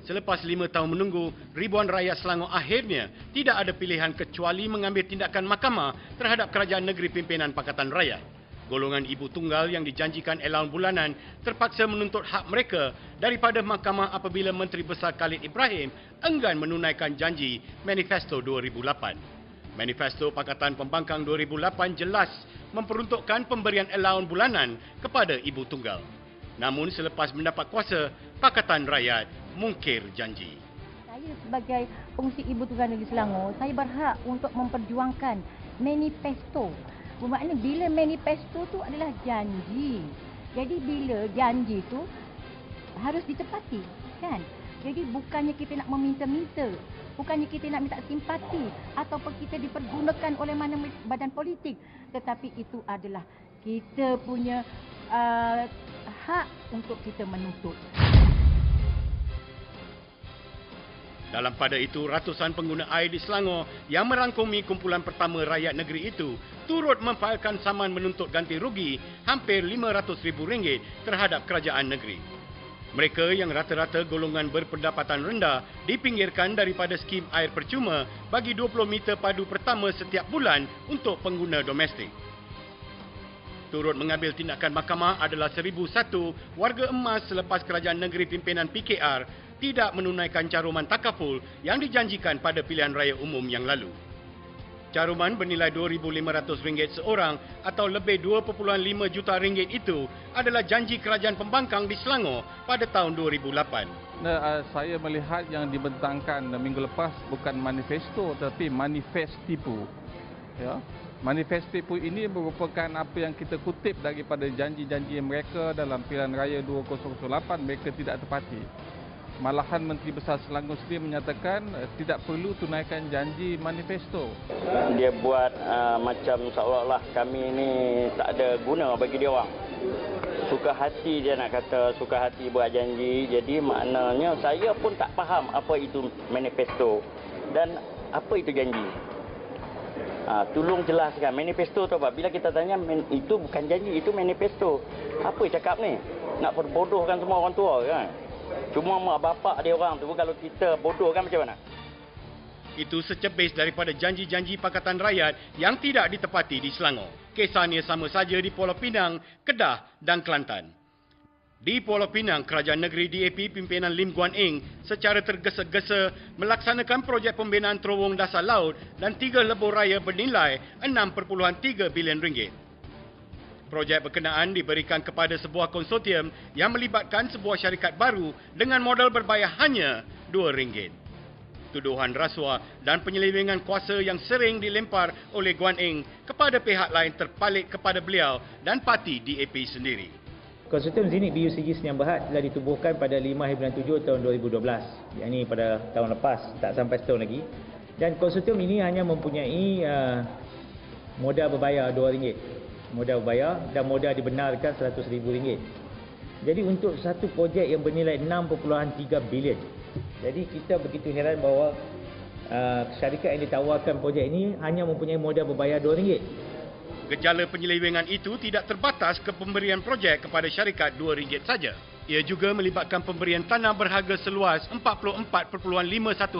Selepas 5 tahun menunggu, ribuan rakyat Selangor akhirnya tidak ada pilihan kecuali mengambil tindakan mahkamah terhadap kerajaan negeri pimpinan Pakatan Rakyat. Golongan ibu tunggal yang dijanjikan allowance bulanan terpaksa menuntut hak mereka daripada mahkamah apabila Menteri Besar Khalid Ibrahim enggan menunaikan janji Manifesto 2008. Manifesto Pakatan Pembangkang 2008 jelas memperuntukkan pemberian allowance bulanan kepada ibu tunggal. Namun selepas mendapat kuasa, Pakatan Rakyat mungkir janji. Saya sebagai pengurusi Ibu Tunggal Negeri Selangor, saya berhak untuk memperjuangkan manifesto. Bermakna bila manifesto tu adalah janji. Jadi bila janji tu harus ditepati, kan? Jadi bukannya kita nak meminta-minta, bukannya kita nak minta simpati ataupun kita dipergunakan oleh mana badan politik, tetapi itu adalah kita punya hak untuk kita menuntut. Dalam pada itu, ratusan pengguna air di Selangor yang merangkumi kumpulan pertama rakyat negeri itu turut memfailkan saman menuntut ganti rugi hampir RM500,000 terhadap kerajaan negeri. Mereka yang rata-rata golongan berpendapatan rendah dipinggirkan daripada skim air percuma bagi 20 meter padu pertama setiap bulan untuk pengguna domestik. Turut mengambil tindakan mahkamah adalah 1,001 warga emas selepas kerajaan negeri pimpinan PKR tidak menunaikan caruman takaful yang dijanjikan pada pilihan raya umum yang lalu. Caruman bernilai RM2,500 seorang atau lebih RM2.5 juta itu adalah janji kerajaan pembangkang di Selangor pada tahun 2008. Saya melihat yang dibentangkan minggu lepas bukan manifesto tetapi manifest tipu. Ya. Manifest tipu ini merupakan apa yang kita kutip daripada janji-janji mereka dalam pilihan raya 2008 mereka tidak tepati. Malahan Menteri Besar Selangor sendiri menyatakan tidak perlu tunaikan janji manifesto. Dia buat macam seolah-olah kami ini tak ada guna bagi dia orang. Suka hati dia nak kata, suka hati buat janji. Jadi maknanya saya pun tak faham apa itu manifesto dan apa itu janji. Tolong jelaskan manifesto tu apa? Bila kita tanya itu bukan janji, itu manifesto. Apa cakap ni? Nak perbodohkan semua orang tua kan? Cuma mak bapak dia orang tu kalau kita bodoh kan macam mana? Itu secepis daripada janji-janji Pakatan Rakyat yang tidak ditepati di Selangor. Kisahnya sama saja di Pulau Pinang, Kedah dan Kelantan. Di Pulau Pinang, kerajaan negeri DAP pimpinan Lim Guan Eng secara tergesa-gesa melaksanakan projek pembinaan terowong dasar laut dan 3 lebuh raya bernilai RM6.3 bilion. Projek berkenaan diberikan kepada sebuah konsortium yang melibatkan sebuah syarikat baru dengan modal berbayar hanya RM2. Tuduhan rasuah dan penyelewengan kuasa yang sering dilempar oleh Guan Eng kepada pihak lain terpalit kepada beliau dan parti DAP sendiri. Konsortium Zenit BUCG Senyap Berhad telah ditubuhkan pada 5 bulan 7 tahun 2012. Yang ini pada tahun lepas, tak sampai setahun lagi. Dan konsortium ini hanya mempunyai modal berbayar RM2. Modal berbayar dan modal dibenarkan RM100,000. Jadi untuk satu projek yang bernilai 6.3 bilion. Jadi kita begitu heran bahawa syarikat yang ditawarkan projek ini hanya mempunyai modal berbayar RM2. Gejala penyelewengan itu tidak terbatas ke pemberian projek kepada syarikat RM2 saja. Ia juga melibatkan pemberian tanah berharga seluas 44.51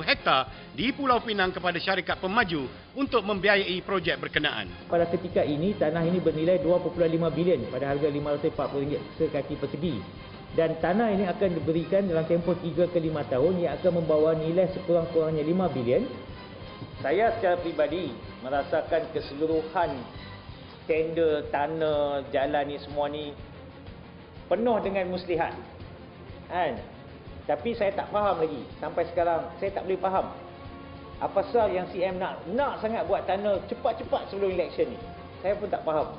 hektar di Pulau Pinang kepada syarikat pemaju untuk membiayai projek berkenaan. Pada ketika ini, tanah ini bernilai 2.5 bilion pada harga RM540 sekaki persegi. Dan tanah ini akan diberikan dalam tempoh 3 ke 5 tahun yang akan membawa nilai sekurang-kurangnya 5 bilion. Saya secara peribadi merasakan keseluruhan tender, tanah, jalan ni semua ni penuh dengan muslihat. Kan? Tapi saya tak faham lagi. Sampai sekarang saya tak boleh faham. Apa sebab yang CM nak sangat buat tanah cepat-cepat sebelum election ni. Saya pun tak faham.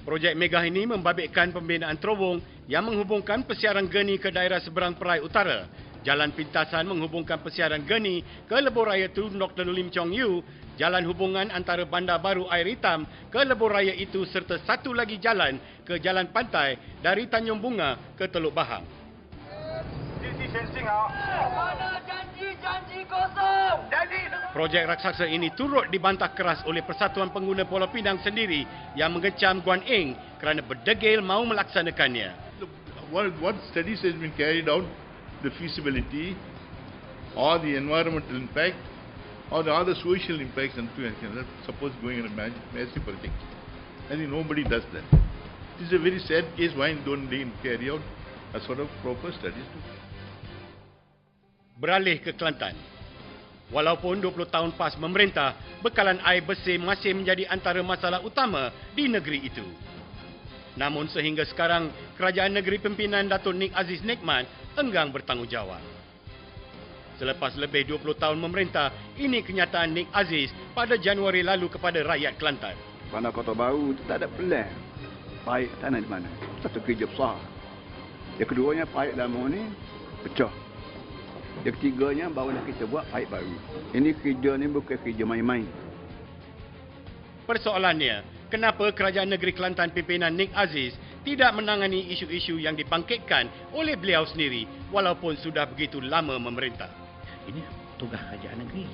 Projek megah ini membabitkan pembinaan terowong yang menghubungkan Pesiaran Geni ke daerah seberang Perai Utara. Jalan pintasan menghubungkan Pesiaran Geni ke Lebuh Raya Tun Dr. Lim Chong Yu, jalan hubungan antara Bandar Baru Air Hitam ke Lebuh Raya itu serta satu lagi jalan ke Jalan Pantai dari Tanjung Bunga ke Teluk Bahang. Mana janji kosong? Projek raksasa ini turut dibantah keras oleh Persatuan Pengguna Pulau Pinang sendiri yang mengecam Guan Eng kerana berdegil mahu melaksanakannya. Once studies has been carried out, the feasibility, or the environmental impact or the other social impacts and suppose going in a massive project. I think nobody does that. This is a very sad case. Why don't they carry out a sort of proper studies? Beralih ke Kelantan. Walaupun 20 tahun PAS memerintah, bekalan air bersih masih menjadi antara masalah utama di negeri itu. Namun sehingga sekarang, kerajaan negeri pimpinan Datuk Nik Aziz Nikmat enggan bertanggungjawab. Selepas lebih 20 tahun memerintah, ini kenyataan Nik Aziz pada Januari lalu kepada rakyat Kelantan. Bandar Kota Baru itu tak ada plan. Paip tanah di mana? Satu kerja besar. Yang keduanya paip lama ni pecah. Yang ketiganya barulah kita buat paip baru. Ini kerja ni bukan kerja main-main. Persoalannya, kenapa kerajaan negeri Kelantan pimpinan Nik Aziz tidak menangani isu-isu yang dibangkitkan oleh beliau sendiri walaupun sudah begitu lama memerintah? Ini tugas kerajaan negeri.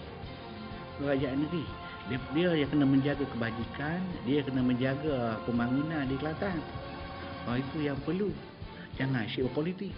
Kerajaan negeri. Dia yang kena menjaga kebajikan, dia kena menjaga pembangunan di Kelantan. Itu yang perlu. Jangan isu politik.